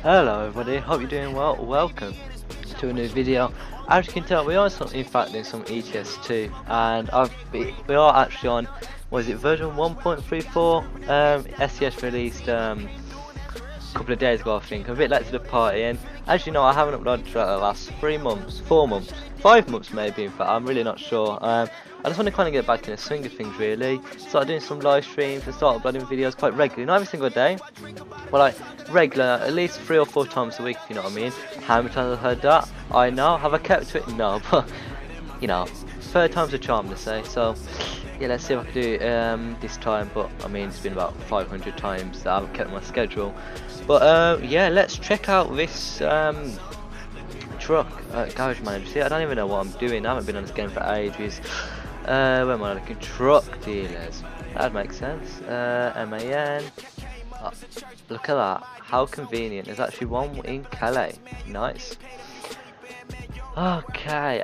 Hello everybody, hope you're doing well. Welcome to a new video. As you can tell, we are in fact doing some ETS2, and we are actually on, was it version 1.34? SES released a couple of days ago, I think. I'm a bit late to the party, and as you know, I haven't uploaded for the last 3 months, 4 months, 5 months maybe. In fact, I'm really not sure. I just want to kind of get back in the swing of things, really. Start doing some live streams and start uploading videos quite regularly, not every single day, but like regular, at least 3 or 4 times a week, if you know what I mean. How many times I've heard that? I know. Have I kept to it? No, but you know, 3rd time's a charm, to say. So yeah, let's see if I can do it this time. But I mean, it's been about 500 times that I haven't kept my schedule. But yeah, let's check out this truck garage manager. See, I don't even know what I'm doing. I haven't been on this game for ages. Where am I looking? Truck dealers. That makes sense. MAN. Oh, look at that. How convenient. There's actually one in Calais. Nice. Okay.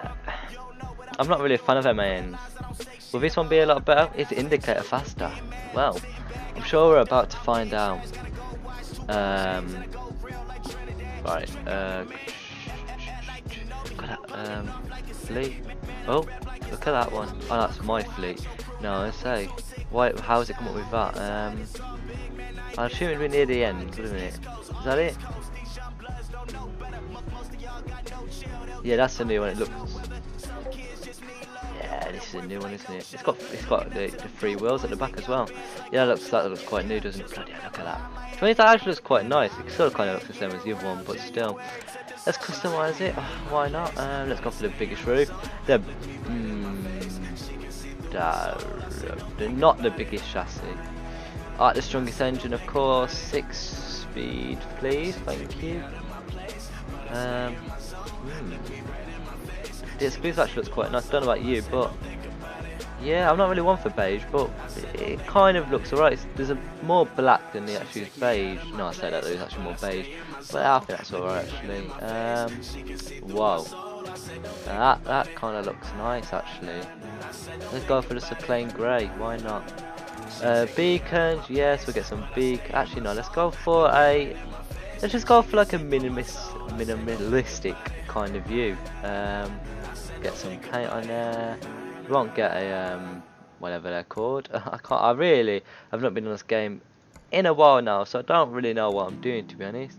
I'm not really a fan of MANs. Will this one be a lot better? Is the indicator faster? Well, I'm sure we're about to find out. Right. Fleet. Oh, look at that one. Oh, that's my fleet. No, I say. Why? How has it come up with that? I assume it'd be near the end, wouldn't it? Is that it? Yeah, that's the new one. It looks. Yeah, this is a new one, isn't it? It's got the 3 wheels at the back as well. Yeah, that looks quite new, doesn't it? Bloody hell, look at that. To me, that actually looks quite nice. It still kind of looks the same as the other one, but still. Let's customize it. Why not? Let's go for the biggest roof. Not the biggest chassis. The strongest engine, of course. 6 speed, please. Thank you. The exclusive actually looks quite nice. I don't know about you, but yeah, I'm not really one for beige, but it kind of looks alright. There's more black than the actual beige. No, I say that there's actually more beige, but I think that's alright actually. Whoa, that kind of looks nice actually. Let's go for just a plain grey. Why not? Beacons, yes, we'll get some beacon. Actually, no, let's go for a. Let's just go for like a minimalistic kind of view. Get some paint on there. We won't get a whatever they're called. I've not been on this game in a while now, so I don't really know what I'm doing, to be honest.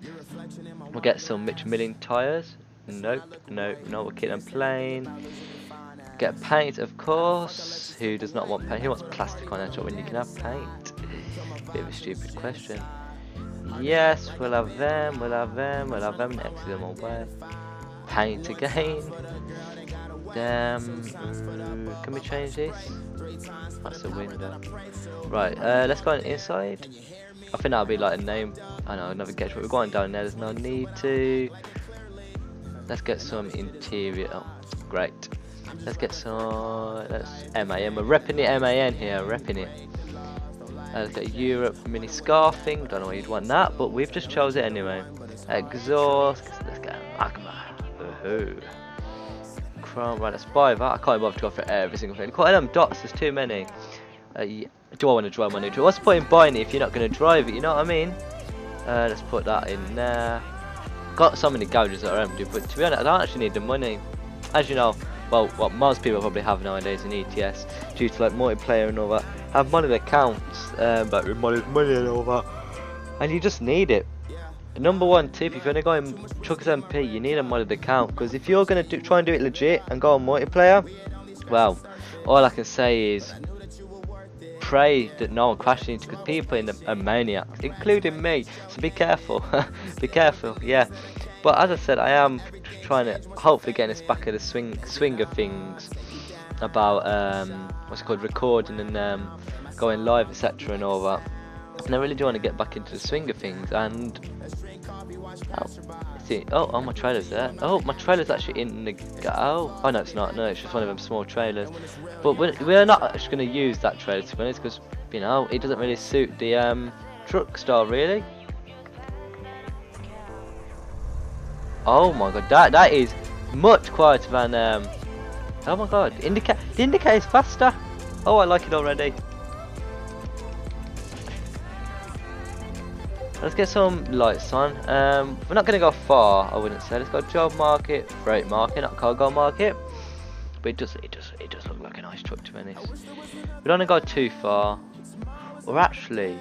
We'll get some Michelin tires. Nope, we'll keep them plain. Get paint, of course. Who does not want paint? Who wants plastic on their truck when you can have paint? Bit of a stupid question. Yes, we'll have them. Next to them all way. Paint again. Can we change this? That's a window. Right, let's go inside. I think that'll be like a name. I know, another gauge, but we're going down there. There's no need to. Let's get some interior. Oh, great. Let's get some. MAN. We're repping the MAN here. Repping it. Let's get Europe mini scarfing. Don't know why you'd want that, but we've just chose it anyway. Exhaust. Let's get magma. Woohoo. Chrome. Right, let's buy that. I can't bother to go for every single thing. Quite them dots. There's too many. Yeah. Do I want to drive my new truck? What's the point in buying it if you're not going to drive it? You know what I mean? Let's put that in there. Got so many garages that are empty, but to be honest, I don't actually need the money. As you know, well, what most people probably have nowadays in ETS, due to like multiplayer and all that, have money that counts, but with money and all that, and you just need it. The number one tip, if you're gonna go in Truckers MP, you need a mod that count, because if you're gonna try and do it legit and go on multiplayer, well, all I can say is pray that no one crashes into, because people in are maniacs, including me. So be careful, be careful. Yeah. But as I said, I am trying to hopefully get us back at the swing of things about what's it called, recording and going live, etc. and all that. And I really do want to get back into the swing of things. And oh, my trailer's there. Oh, my trailer's actually in the. Oh no, it's not. No, it's just one of them small trailers. But we're not actually going to use that trailer, to be honest, because you know it doesn't really suit the truck style, really. Oh my god, that is much quieter than oh my god, the indicator is faster. Oh, I like it already. Let's get some lights on. We're not going to go far, I wouldn't say. Let's go job market, freight market, not cargo market. But it does look like a nice truck, to be honest. We don't want to go too far. Or actually,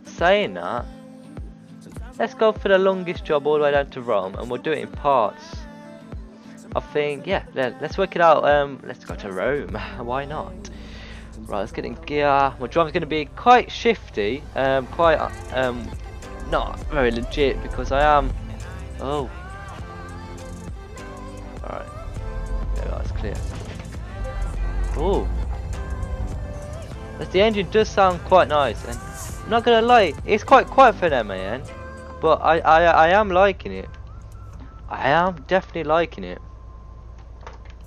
saying that, let's go for the longest job all the way down to Rome, and we'll do it in parts. I think, yeah, let's work it out. Let's go to Rome. Why not? Right, let's get in gear. My drive's going to be quite shifty, quite not very legit because I am. Oh, all right, there we are, it's clear. Oh, the engine does sound quite nice, and I'm not gonna lie, it's quite quiet for an MAN, but I am liking it. I am definitely liking it.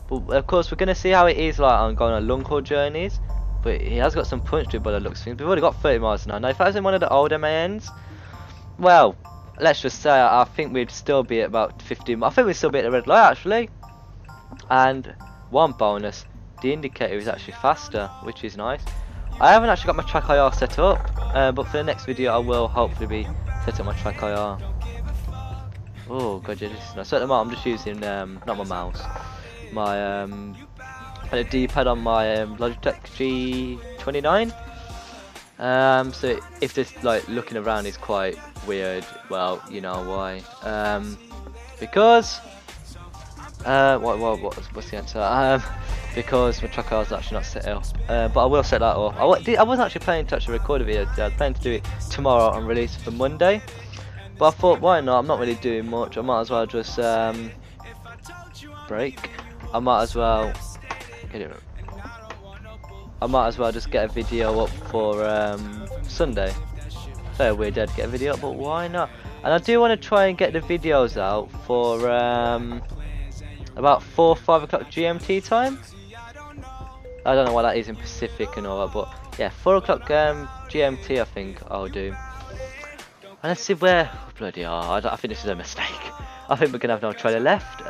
But of course, we're gonna see how it is like on going on long haul journeys. But he has got some punch to it by the looks of things. We've already got 30 miles an hour. Now, if I was in one of the older MANs, well, let's just say I think we'd still be at about 50 miles. I think we'd still be at the red light actually. And one bonus, the indicator is actually faster, which is nice. I haven't actually got my track IR set up, but for the next video I will hopefully be set up my track IR. Oh god, yeah, this is nice. So at the moment I'm just using not my mouse, my the D-pad on my Logitech G29. So if this like looking around is quite weird, well, you know why. Because what's the answer? Because my track IR is actually not set up. But I will set that up. I wasn't actually planning to actually record a video today. I was planning to do it tomorrow and release it for Monday. But I thought, why not? I'm not really doing much. I might as well just break. I might as well just get a video up for Sunday. Very weird to get a video up, but why not? And I do want to try and get the videos out for about 4 or 5 o'clock GMT time. I don't know what that is in Pacific and all that, but yeah, 4 o'clock GMT I think I'll do. And let's see where, oh, bloody hell, I think this is a mistake. I think we're going to have no trailer left.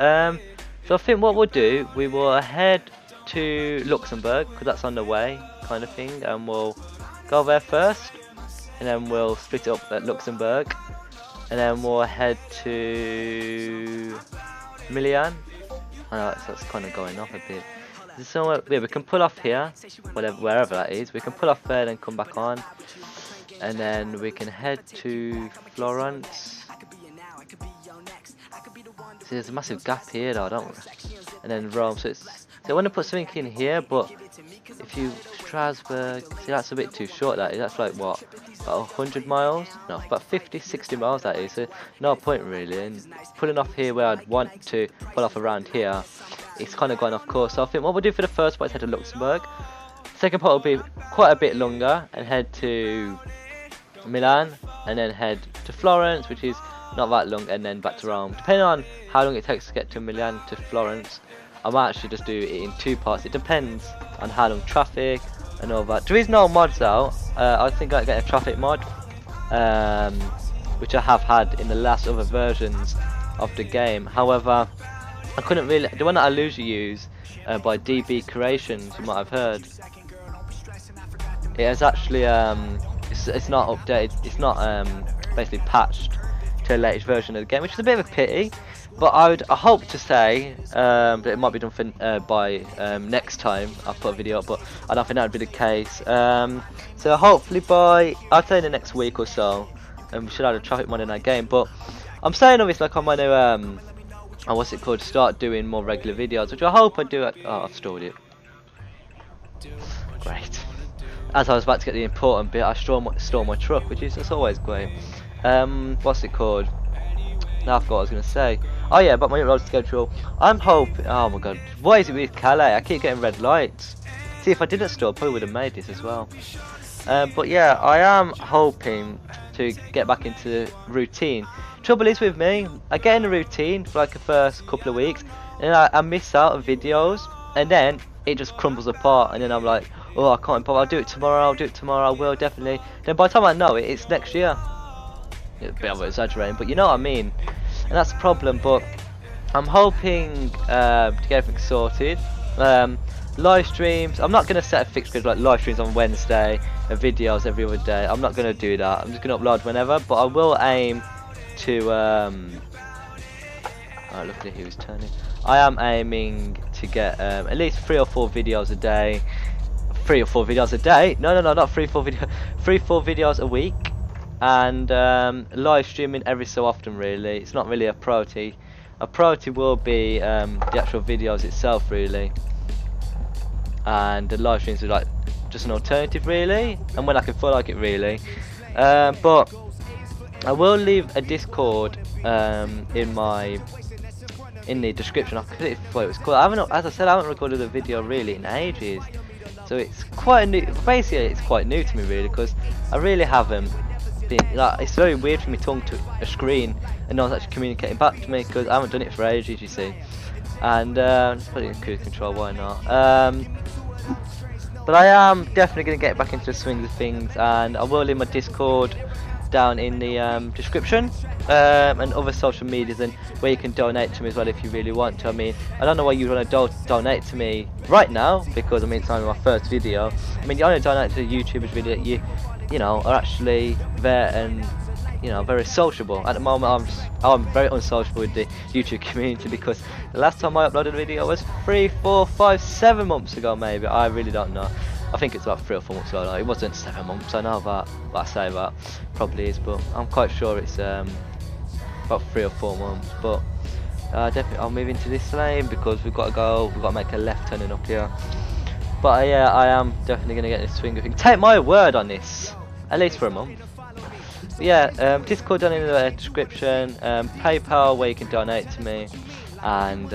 So I think what we'll do, we will head to Luxembourg, because that's on the way, kind of thing, and we'll go there first, and then we'll split it up at Luxembourg, and then we'll head to Milan. I know that's kind of going off a bit. Somewhere, yeah, we can pull off here, wherever that is. We can pull off there and come back on, and then we can head to Florence. See, there's a massive gap here though, don't we? And then Rome. So I want to put something in here, but if you Strasbourg, see that's a bit too short. That's like what, about 100 miles? No, about 50-60 miles that is. So no point really. And pulling off here where I'd want to pull off around here, it's kind of gone off course. So I think what we'll do for the first part is head to Luxembourg. Second part will be quite a bit longer and head to Milan, and then head to Florence, which is not that long, and then back to Rome. Depending on how long it takes to get to Milan to Florence, I might actually just do it in 2 parts. It depends on how long traffic and all that. There is no mods out. I think I get a traffic mod, which I have had in the last other versions of the game. However, I couldn't really. The one that I usually use by DB Creations, you might have heard. It has actually it's not updated. It's not basically patched to the latest version of the game, which is a bit of a pity. But I hope to say that it might be done for, by next time I put a video up, but I don't think that would be the case. So hopefully by, I'd say in the next week or so, we should have a traffic mod in that game. But I'm saying obviously like I'm going to, what's it called, start doing more regular videos, which I hope I do. Oh, I've stored it. Great. As I was about to get the important bit, I stole my truck, which is always great. What's it called? Now I forgot what I was going to say. Oh yeah, about my road schedule. I'm hoping, oh my god, what is it with Calais? I keep getting red lights. See, if I didn't store, I probably would have made this as well. But yeah, I am hoping to get back into routine. Trouble is with me, I get in a routine for like the first couple of weeks, and then I miss out on videos, and then it just crumbles apart, and then I'm like, oh, I can't bother, I'll do it tomorrow, I will definitely. Then by the time I know it, it's next year. A bit of exaggerating, but you know what I mean, and that's the problem. But I'm hoping to get everything sorted. live streams. I'm not gonna set a fixed schedule like live streams on Wednesday and videos every other day. I'm not gonna do that. I'm just gonna upload whenever, but I will aim to oh, look at who's turning. I am aiming to get at least 3 or 4 videos a day. 3 or 4 videos a day? No, not 3 or 4 videos. 3 or 4 videos a week, and live streaming every so often. Really, it's not really a priority. A priority will be the actual videos itself, really, and the live streams are like just an alternative, really, and when I can feel like it, really. But I will leave a Discord in the description. I completely forgot it was called. I haven't, as I said, I haven't recorded a video really in ages, so it's quite new. Basically, it's quite new to me, really, because I really haven't been. Like, it's very weird for me talking to a screen and no one's actually communicating back to me, because I haven't done it for ages, you see. And just put it in cruise control, why not? But I am definitely going to get back into the swing of things, and I will leave my Discord down in the description, and other social medias, and where you can donate to me as well if you really want to. I mean, I don't know why you want to donate to me right now, because I mean, it's only my first video. I mean, you only donate to YouTubers really that you know are actually there and you know very sociable. At the moment, I'm very unsociable with the YouTube community, because the last time I uploaded a video was 3, 4, 5, 7 months ago, maybe. I really don't know. I think it's about 3 or 4 months ago. No, it wasn't 7 months. I know that. What I say that probably is, but I'm quite sure it's about 3 or 4 months. But definitely, I'll move into this lane because we've got to go. We've got to make a left turning up here. But yeah, I am definitely going to get this swing of things. Take my word on this, at least for a month. But yeah, Discord down in the description. PayPal where you can donate to me, and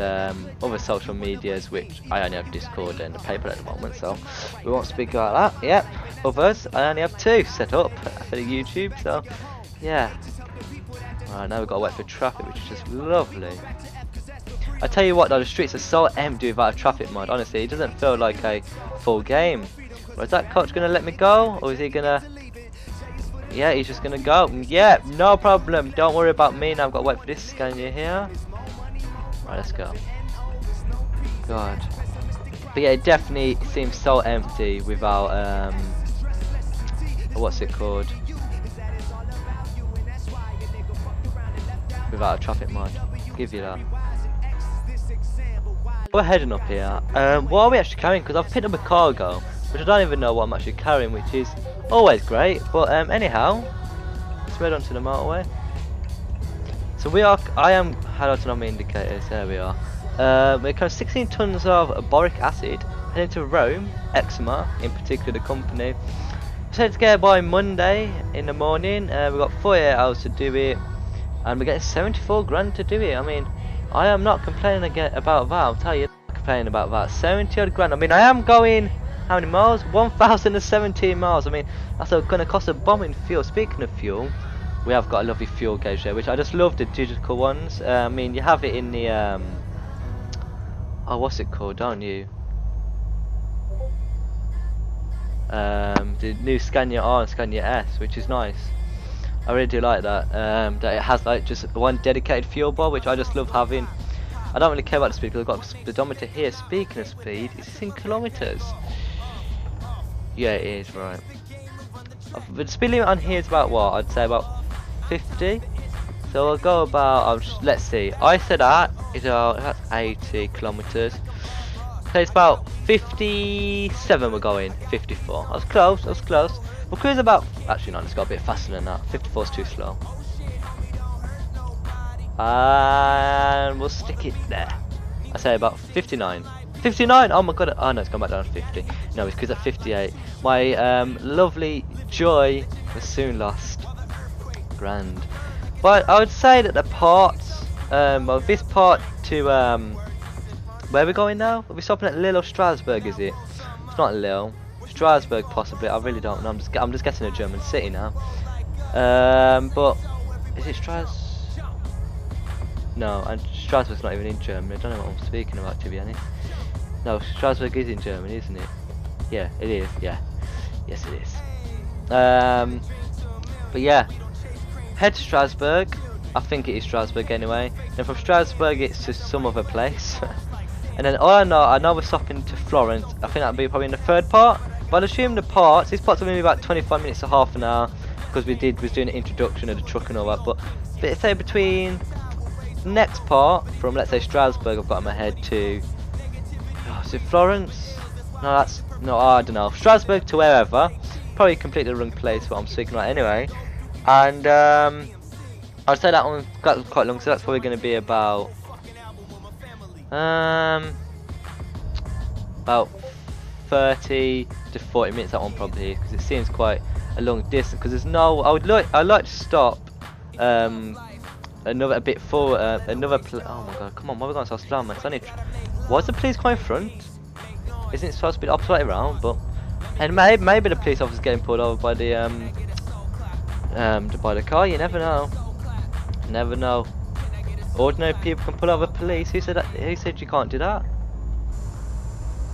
other social medias, which I only have Discord and PayPal at the moment, so we won't speak about that. Yep, others I only have 2 set up for the YouTube, so yeah. Alright, now we've got to wait for traffic, which is just lovely. I tell you what though, the streets are so empty without a traffic mod. Honestly, it doesn't feel like a full game. Well, is that coach gonna let me go, or is he gonna? Yeah, he's just gonna go. Yeah, no problem. Don't worry about me. Now I've got to wait for this Scania here. Right, let's go. God. But yeah, it definitely seems so empty without what's it called? Without a traffic mod. Give you that. We're heading up here. What are we actually carrying? Because I've picked up a cargo, which I don't even know what I'm actually carrying, which is always great. But anyhow, let's head onto the motorway. So I am had autonomy indicators, there we are. We're kind of 16 tons of boric acid heading to Rome, eczema in particular, the company. So to get by Monday in the morning. We've got 48 hours to do it, and we're getting 74 grand to do it. I mean, I am not complaining about that, I'll tell you, I'm not complaining about that. 70 odd grand. I mean, I am going, how many miles? 1,017 miles. I mean, that's going to cost a bomb in fuel. Speaking of fuel, we have got a lovely fuel gauge there, which I just love the digital ones. I mean, you have it in the oh, what's it called, don't you? The new Scania R and Scania S, which is nice. I really do like that. That it has like just one dedicated fuel bar, which I just love having. I don't really care about the speed because I've got a speedometer here. Speaking of speed, is this in kilometers? Yeah, it is, right. The speed limit on here is about what? I'd say about 50. So I'll go about, let's see, I said that is that's 80 kilometers. So it's about 57 we're going, 54. I was close, I was close. We'll cruise about, actually no, let's go a bit faster than that. 54 is too slow. And we'll stick it there. I say about 59. 59! Oh my god, oh no, it's gone back down to 50. No, it's because at 58. My lovely joy was soon lost. Grand. But I would say that the parts, well, this part to, where are we going now? Are we stopping at Lille or Strasbourg, is it? It's not Lille. Strasbourg possibly, I really don't know. I'm just getting a German city now. But is it No, and Strasbourg's not even in Germany. I don't know what I'm speaking about, to be honest. No, Strasbourg is in Germany, isn't it? Yeah, it is. Yeah, yes, it is. But yeah, head to Strasbourg. I think it is Strasbourg anyway. And from Strasbourg, it's to some other place. And then all I know we're stopping to Florence. I think that'll be probably in the third part. But I'll assume the parts, these parts are going to be about 25 minutes to half an hour, because was doing an introduction of the truck and all that. But let's say between next part, from let's say Strasbourg, I've got in my head, to, oh, is it Florence? No, I don't know. Strasbourg to wherever. Probably completely the wrong place what I'm speaking about anyway. And I'd say that one got quite long, so that's probably going to be about 30 to 40 minutes, that one probably, because it seems quite a long distance. Because there's no, I'd like to stop another oh my god, come on, why are we going so slow, man? Why is the police quite in front? Isn't it supposed to be the opposite way around? But and maybe the police officer's getting pulled over by the car. You never know. Never know. Ordinary people can pull over police. Who said that? Who said you can't do that?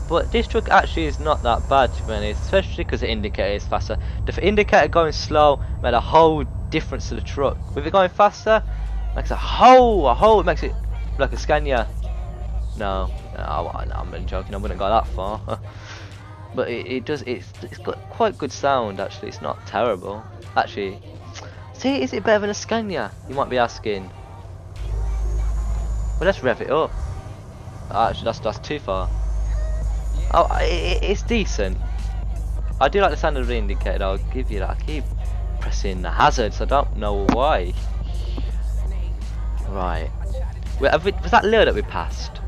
But this truck actually is not that bad, to be honest, especially because the indicator is faster. The indicator going slow made a whole difference to the truck. With it going faster, makes it makes it like a Scania. No, I'm joking. I wouldn't go that far. But it does. It's got quite good sound actually. It's not terrible. Actually, see, is it better than a Scania? You might be asking. Well, let's rev it up. Actually, that's too far. Oh, it's decent. I do like the sound of the indicator. I'll give you that. I keep pressing the hazard, so I don't know why. Right. Wait, was that Lille that we passed?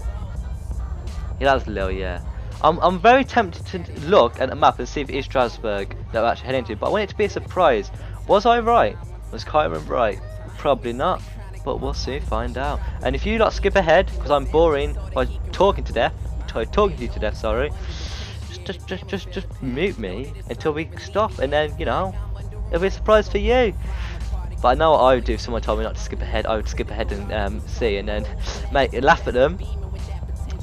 Yeah, that was Lille. Yeah. I'm very tempted to look at the map and see if it is Strasbourg that we're actually heading to, but I want it to be a surprise. Was I right? Was Kyron right? Probably not, but we'll soon find out. And if you lot skip ahead, because I'm boring by talking to you to death, sorry, just mute me until we stop, and then, you know, it'll be a surprise for you. But I know what I would do if someone told me not to skip ahead. I would skip ahead and see, and then laugh at them,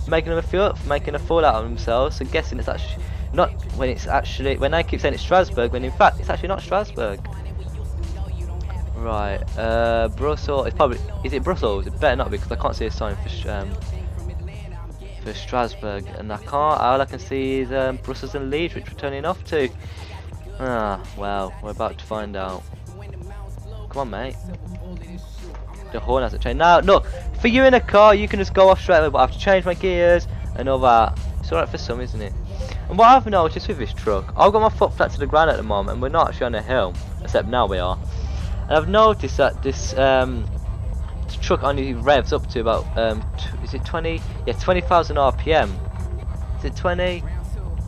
making a fool out of themselves, and guessing it's actually not, when it's actually, when they keep saying it's Strasbourg, when in fact it's actually not Strasbourg. Right, Brussels. It's probably, is it Brussels? It better not be, because I can't see a sign for Strasbourg, and all I can see is Brussels and Leeds, which we're turning off to. Ah, well, we're about to find out. Come on, mate. The horn hasn't changed. Now, look, for you in a car, you can just go off straight away, but I have to change my gears and all that. It's alright for some, isn't it? And what I've noticed with this truck, I've got my foot flat to the ground at the moment, and we're not actually on a hill, except now we are. And I've noticed that this truck only revs up to about, is it 20? Yeah, 20,000 RPM. Is it 20?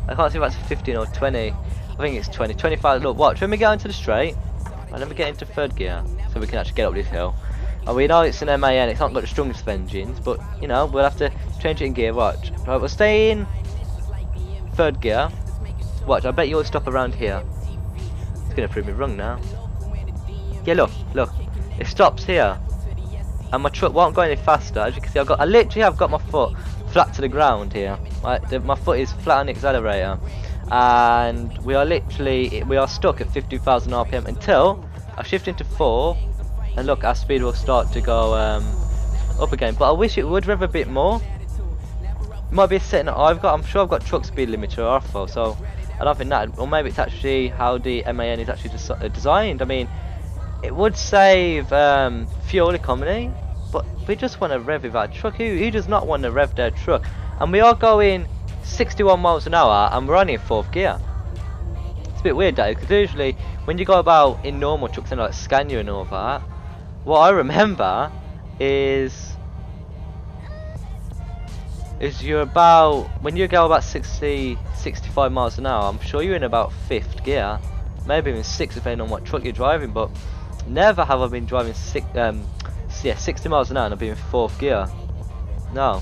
I can't see if that's 15 or 20. I think it's 20. 25. Look, watch. When we get into the straight, and then we get into third gear, so we can actually get up this hill. And we know it's an MAN, it's not got the strongest of engines, but, you know, we'll have to change it in gear. Watch. Right, we'll stay in third gear. Watch, I bet you'll stop around here. It's going to prove me wrong now. Yeah, look. It stops here. And my truck won't go any faster. As you can see, I literally have got my foot flat to the ground here. My foot is flat on the accelerator. And we are stuck at 50,000 RPM until I shift into 4. And look, our speed will start to go up again. But I wish it would rev a bit more. It might be a setting that I've got. I'm sure I've got truck speed limiter off, so I don't think that. Or maybe it's actually how the MAN is actually designed. I mean, it would save fuel economy, but we just want to rev with our truck. Who does not want to rev their truck? And we are going 61 miles an hour, and we're only in 4th gear. It's a bit weird, that, because usually when you go about in normal trucks and like Scania and all that, what I remember is you're about, when you go about 65 miles an hour, I'm sure you're in about 5th gear, maybe even 6th depending on what truck you're driving. But never have I been driving 60 miles an hour and I've been in 4th gear. No.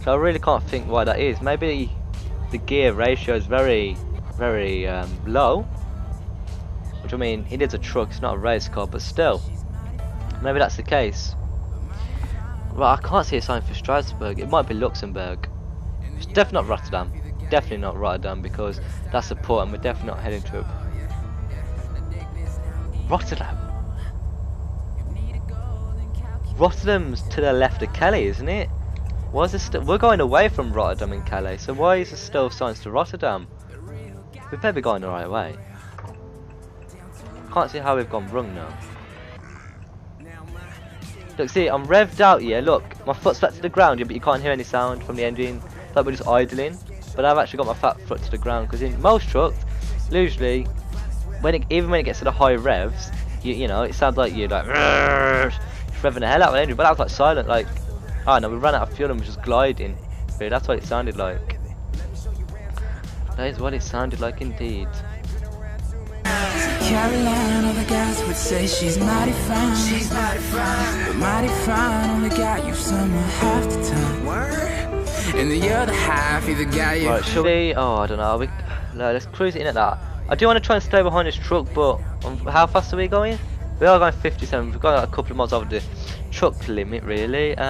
So I really can't think why that is. Maybe the gear ratio is very, very low. Which, I mean, it is a truck, it's not a race car, but still. Maybe that's the case. Right, I can't see a sign for Strasbourg. It might be Luxembourg. It's definitely not Rotterdam. Definitely not Rotterdam, because that's a port and we're definitely not heading to it. Rotterdam. Rotterdam's to the left of Calais, isn't it? Why is this we're going away from Rotterdam and Calais, so why is there still signs to Rotterdam? We better be going the right way. Can't see how we've gone wrong now. Look, see, I'm revved out here. Look, my foot's flat to the ground, but you can't hear any sound from the engine. It's like we're just idling. But I've actually got my fat foot to the ground, because in most trucks, usually, even when it gets to the high revs, you know, it sounds like you're like revving the hell out of an engine. But that was like silent, like, oh no, we ran out of fuel and we're just gliding. Really, that's what it sounded like. That is what it sounded like indeed. Caroline, all the guys would say she's mighty fine. She's mighty fine, but mighty fine only got you somewhere half the time. And the other half either got you. Right, shall we? Oh, I don't know. No, let's cruise it in at that. I do want to try and stay behind this truck, but how fast are we going? We are going 57. We've got a couple of miles over the truck limit, really. So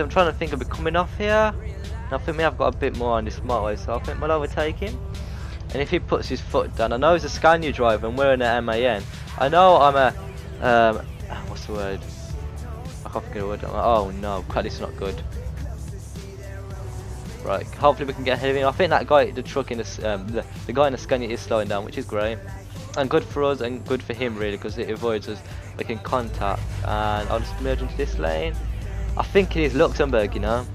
I'm trying to think of it coming off here. And I think we have got a bit more on this motorway, so I think we'll overtake him. And if he puts his foot down, I know he's a Scania driver and we're in a MAN. I know I'm a what's the word? I can't think of the word. Oh no, crap, this is not good. Right, hopefully we can get ahead of him. I think that guy, the truck in the guy in the Scania is slowing down, which is great. And good for us and good for him really, because it avoids us making contact. And I'll just merge into this lane. I think it is Luxembourg, you know.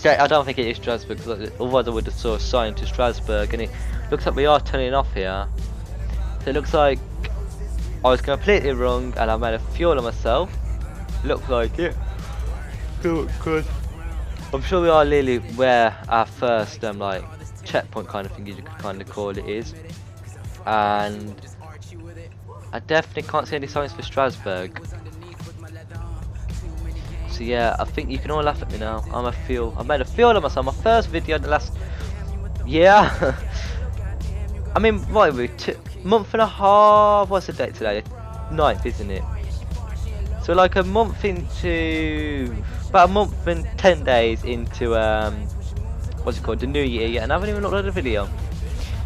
I don't think it is Strasbourg, because otherwise I would have saw a sign to Strasbourg, and it looks like we are turning off here. So it looks like I was completely wrong and I made a fuel on myself. Looks like it. Good. I'm sure we are really where our first like checkpoint kind of thing you could kind of call it is. And I definitely can't see any signs for Strasbourg. So yeah, I think you can all laugh at me now. I made a fuel on myself. My first video in the last year. I mean, what are we? Month and a half. What's the date today? 9th, isn't it? So like a month into, about a month and 10 days into what's it called? The new year. Yeah, and I haven't even uploaded a video.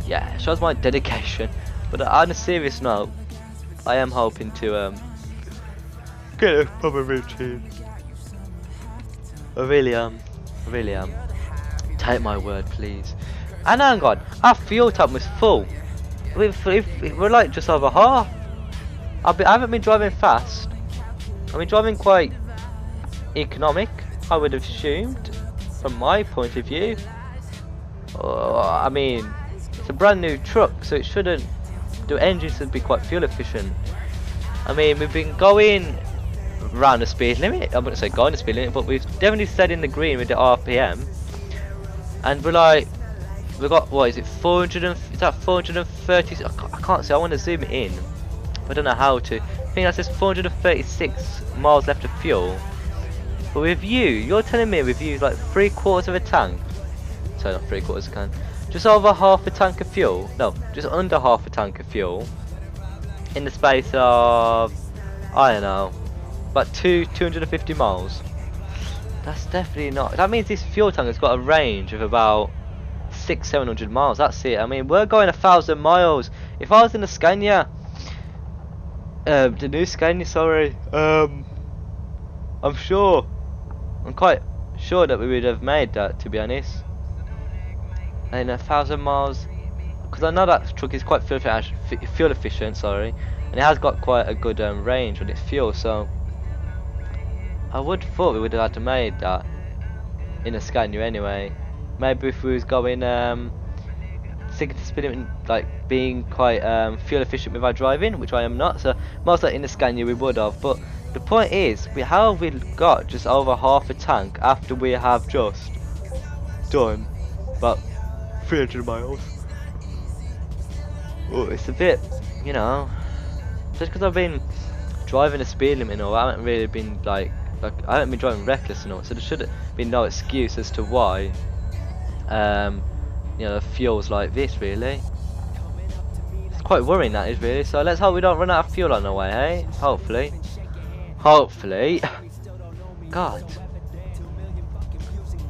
Yeah, it shows my dedication. But on a serious note, I am hoping to get a proper routine. I really am. Take my word, please. And hang on, our fuel tank was full. We're like just over half. I haven't been driving fast. I've been driving quite economic, I would have assumed, from my point of view. I mean, it's a brand new truck, so it shouldn't. The engine should be quite fuel efficient. I mean, we've been going around the speed limit. I wouldn't say going the speed limit, but we've definitely stayed in the green with the RPM. And we're like, we've got, what is it, 400 and, is that 430, I can't see, I want to zoom it in, but I don't know how to. I think that says 436 miles left of fuel. But with you're telling me we've used like 3/4 of a tank, sorry, not 3/4 of a can, just over half a tank of fuel, no, just under half a tank of fuel, in the space of, I don't know, about 250 miles. That's definitely not, that means this fuel tank has got a range of about 600-700 miles. That's it. I mean, we're going 1,000 miles. If I was in the Scania, the new Scania, sorry, I'm quite sure that we would have made that, to be honest. And 1,000 miles, because I know that truck is quite fuel efficient, sorry, and it has got quite a good range on its fuel. So I would have thought we would have had to made that in a Scania anyway. Maybe if we was going like being quite fuel efficient with our driving, which I am not, so most likely in the Scania we would have. But the point is, how have we got just over half a tank after we have just done about 300 miles? Oh, it's a bit, you know, just because I've been driving the speed limit and all, I haven't really been like I haven't been driving reckless and all, so there should have been no excuse as to why you know, fuel's like this really. It's quite worrying, that is, really. So let's hope we don't run out of fuel on the way, hey? Hopefully. God.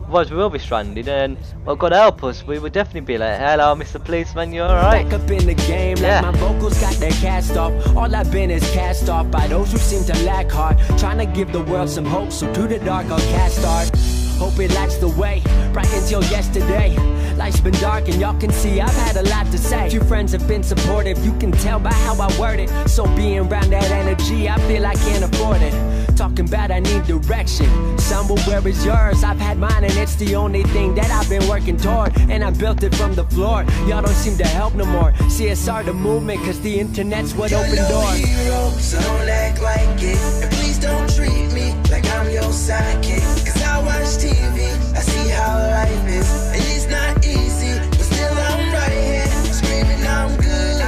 Otherwise we will be stranded, and well, God help us, we would definitely be like, hello Mr. Policeman, you alright? Back up in the game, like my vocals got their cast off. All I've been is cast off by those who seem to lack heart, trying to give the world some hope, so through the dark I'll cast art. Hope it lights the way, bright until yesterday. Life's been dark and y'all can see I've had a lot to say. Few friends have been supportive, you can tell by how I word it. So being around that energy, I feel I can't afford it. Talking about I need direction, somewhere where is yours? I've had mine and it's the only thing that I've been working toward. And I built it from the floor, y'all don't seem to help no more. CSR the movement, cause the internet's what opened doors. Hero, so don't act like it, and please don't treat me like I'm your sidekick. Cause I watch TV, I see how life is, and it's not easy, but still I'm right here, screaming I'm good,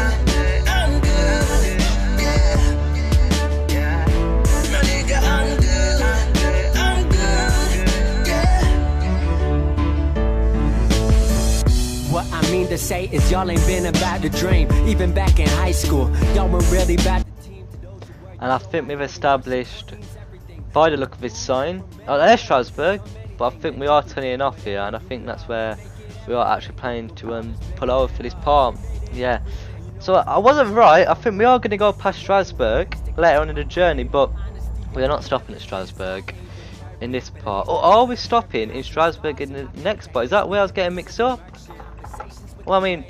I'm good, yeah, my nigga I'm good, yeah. What I mean to say is y'all ain't been about the dream. Even back in high school, y'all weren't really about the team. And I think we've established, by the look of his sign, there's Strasbourg, but I think we are turning off here, and I think that's where we are actually planning to pull over for this part. Yeah, so I wasn't right. I think we are going to go past Strasbourg later on in the journey, but we are not stopping at Strasbourg in this part. Or are we stopping in Strasbourg in the next part? Is that where I was getting mixed up? Well, I mean,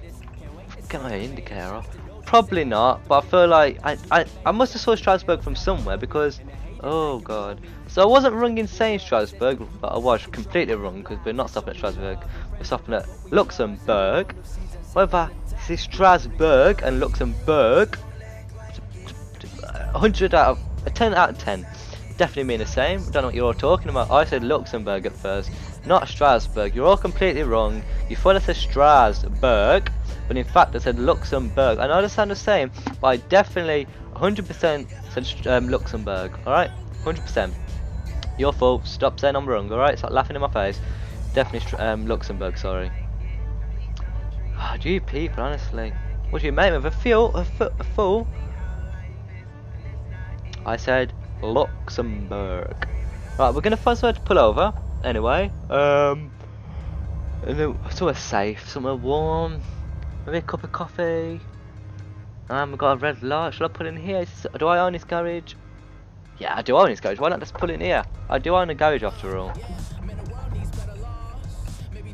get my indicator off. Probably not, but I feel like I must have saw Strasbourg from somewhere, because oh god. So I wasn't wrong in saying Strasbourg, but I was completely wrong, because we're not stopping at Strasbourg, we're stopping at Luxembourg. Whether this is Strasbourg and Luxembourg, 100 out of 10 out of 10 definitely mean the same. I don't know what you're all talking about. I said Luxembourg at first, not Strasbourg. You're all completely wrong. You thought I said Strasbourg, but in fact I said Luxembourg. I know they sound the same, but I definitely 100% said Luxembourg. Alright, 100%. Your fault. Stop saying I'm wrong. Alright, stop laughing in my face. Definitely Luxembourg. Sorry. Ah, oh, you people, honestly. What do you make me of a fool? I said Luxembourg. Right, we're gonna find somewhere to pull over. Anyway, and then somewhere safe, somewhere warm. Maybe a cup of coffee. We've got a red light. Shall I put it in here? Do I own this garage? Yeah, I do own this garage. Why not just put it in here? I do own a garage after all.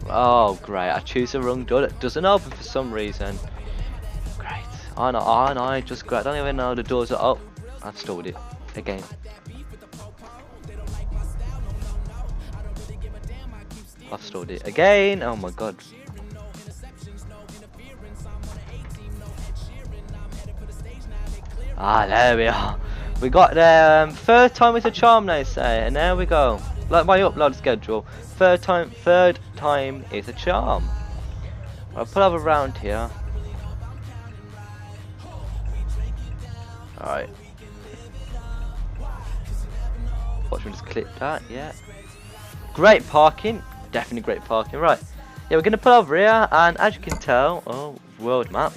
Oh, great. I choose the wrong door. It doesn't open for some reason. Great. I know. Just great. I don't even know the doors are up. I've stalled it. Again. I've stalled it again. Oh my god. Ah, there we are. We got there. Third time is a charm, they say, and there we go. Like my upload schedule. Third time is a charm. I'll pull over around here. Alright. Watch me just clip that, yeah. Great parking. Definitely great parking, right. Yeah, we're going to pull over here, and as you can tell, oh, world map.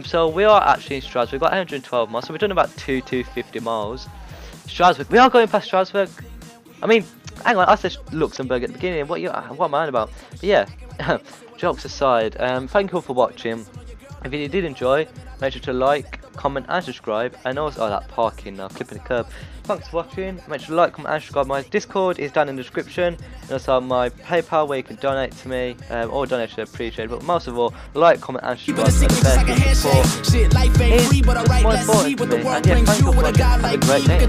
So we are actually in Strasbourg. We've got 112 miles, so we've done about 250 miles. Strasbourg, we are going past Strasbourg. I mean, hang on, I said Luxembourg at the beginning. What am I on about? But yeah, jokes aside, thank you all for watching. If you did enjoy, make sure to like, comment and subscribe. And also, oh, that parking now, clipping the curb. Thanks for watching. Make sure to like, comment and subscribe. My Discord is down in the description, and also my PayPal where you can donate to me. All donations are appreciated, but most of all, like, comment and subscribe. That's the best support. It's more important to me. And yeah, thank you for watching. Have a great day.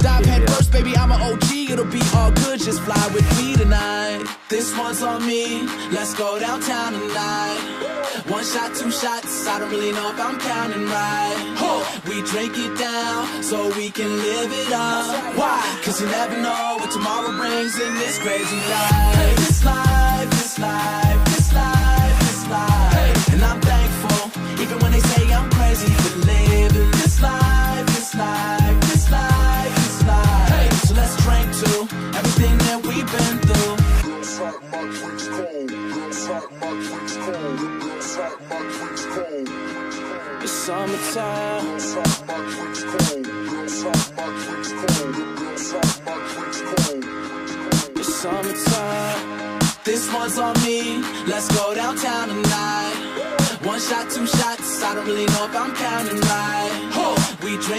Baby, I'm an OG. It'll be all good. Just fly with me tonight. This one's on me. Let's go downtown tonight. One shot, two shots. I don't really know if I'm counting right. We drink it down so we can live it up. Why? Cause you never know what tomorrow brings in this crazy life. This life, this life, this life, this life. And I'm thankful, even when they say I'm crazy for living this life, this life, this life, this life. So let's drink to everything that we've been through. It's summertime. It's summertime. This one's on me. Let's go downtown tonight. One shot, two shots. I don't really know if I'm counting right. We drink.